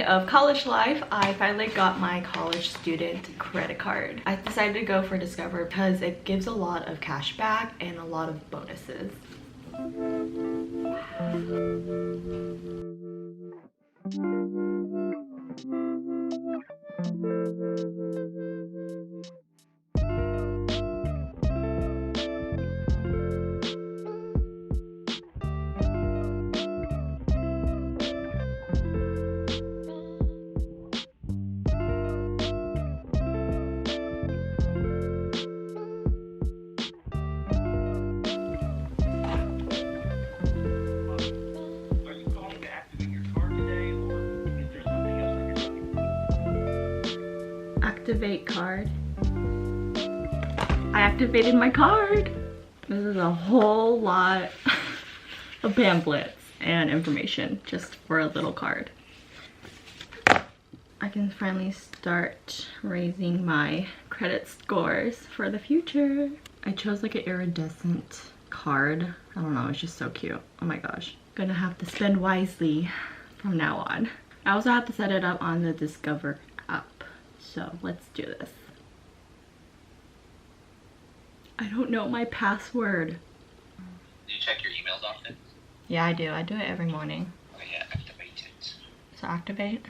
day of college life, I finally got my college student credit card. I decided to go for Discover because it gives a lot of cash back and a lot of bonuses. Activate card. I activated my card. This is a whole lot of pamphlets and information just for a little card. I can finally start raising my credit scores for the future. I chose like an iridescent card. I don't know, it's just so cute. Oh my gosh. Gonna have to spend wisely from now on. I also have to set it up on the Discover app. So let's do this. I don't know my password. Do you check your emails often? Yeah, I do. I do it every morning. Oh yeah, activate it. So activate.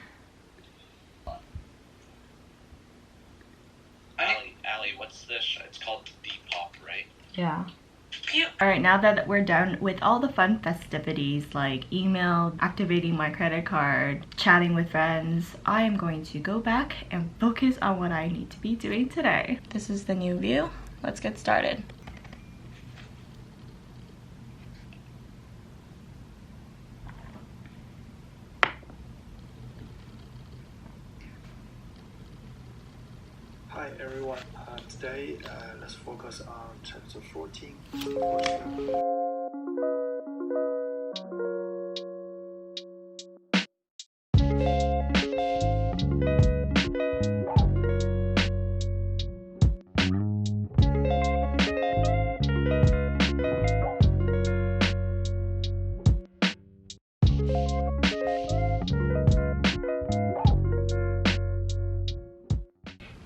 Allie, what's this? It's called Depop, right? Yeah. Cute. Alright, now that we're done with all the fun festivities like email, activating my credit card, chatting with friends, I am going to go back and focus on what I need to be doing today. This is the new view. Let's get started. Hi everyone, today let's focus on chapter 14.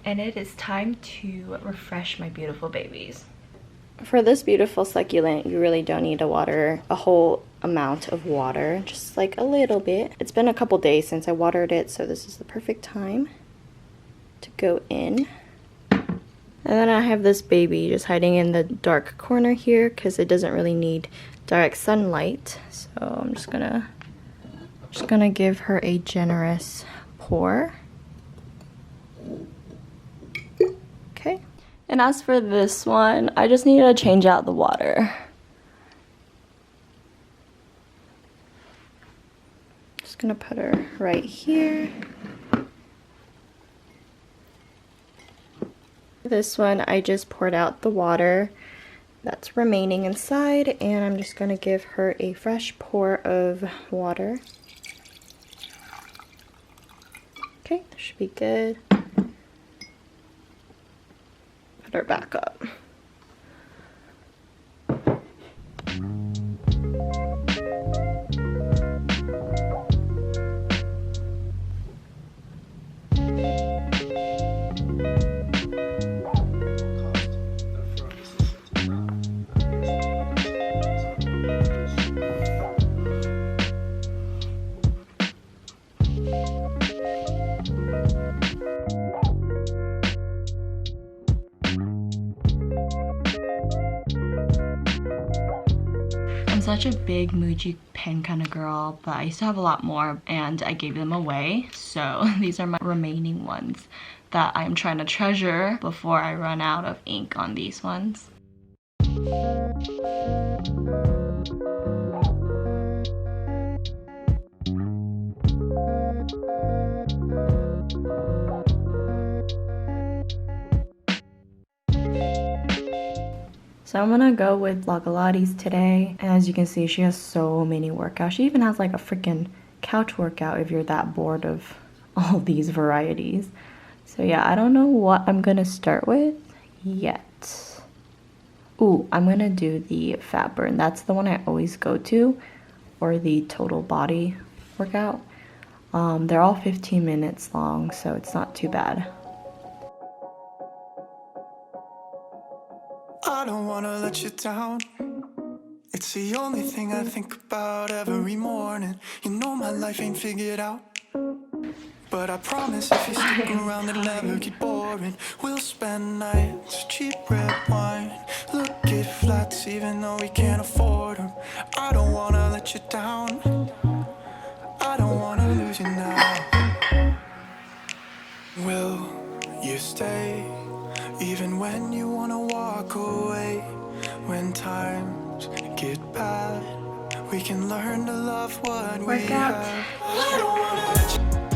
And it is time to refresh my beautiful babies. For this beautiful succulent, you really don't need to water a whole amount of water, just like a little bit. It's been a couple days since I watered it, so this is the perfect time to go in. And then I have this baby just hiding in the dark corner here because it doesn't really need direct sunlight. So I'm just gonna give her a generous pour. Okay. And as for this one, I just need to change out the water. Just gonna put her right here. This one, I just poured out the water that's remaining inside, and I'm just gonna give her a fresh pour of water. Okay, that should be good. Put her back up. I'm such a big Muji pen kind of girl, but I used to have a lot more and I gave them away. So these are my remaining ones that I'm trying to treasure before I run out of ink on these ones. So I'm gonna go with Lagalates today. And as you can see, she has so many workouts. She even has like a freaking couch workout if you're that bored of all these varieties. So yeah, I don't know what I'm gonna start with yet. Ooh, I'm gonna do the fat burn. That's the one I always go to, or the total body workout. They're all 15 minutes long, so it's not too bad. I don't wanna let you down. It's the only thing I think about every morning. You know my life ain't figured out, but I promise if you stick around it'll never get boring. We'll spend nights, cheap red wine, look at flats even though we can't afford them. I don't wanna let you down, I don't wanna lose you now. Will you stay even when you wanna walk away? When times get bad, we can learn to love what we have. I don't wanna let you down.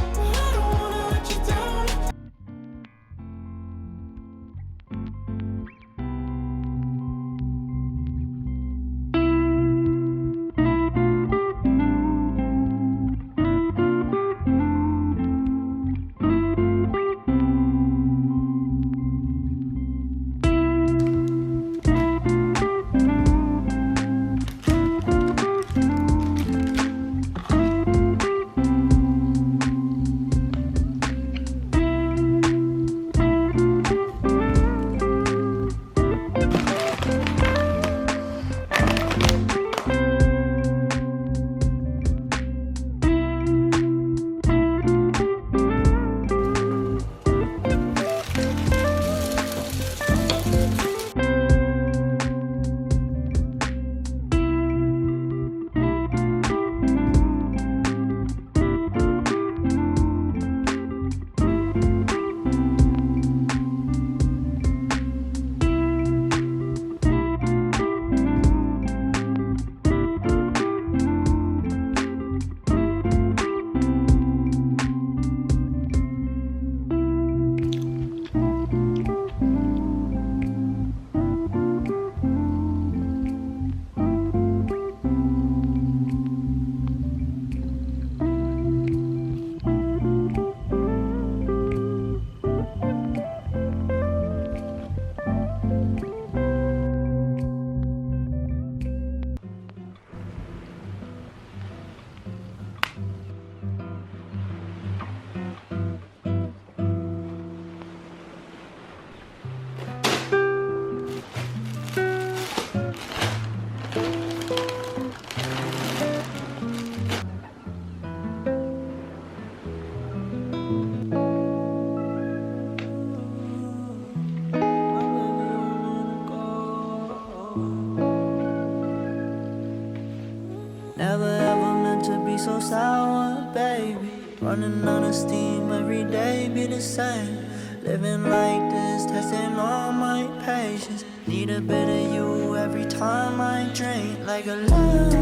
Never ever meant to be so sour, baby. Running out of steam every day, be the same. Living like this, testing all my patience. Need a bit of you every time I drink. Like a love,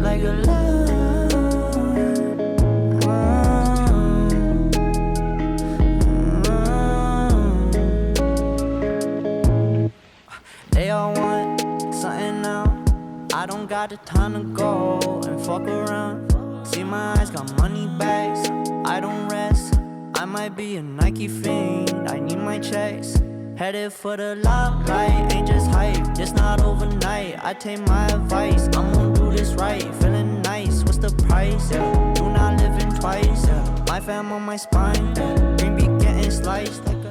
like a love. They all want something now. I don't got the time to go and fuck around. See my eyes got money bags, I don't rest. I might be a Nike fiend, I need my checks. Headed for the limelight, ain't just hype, it's not overnight. I take my advice, I'm gonna do this right. Feeling nice, what's the price? Yeah. Do not live in twice, yeah. My fam on my spine, yeah. Green be getting sliced like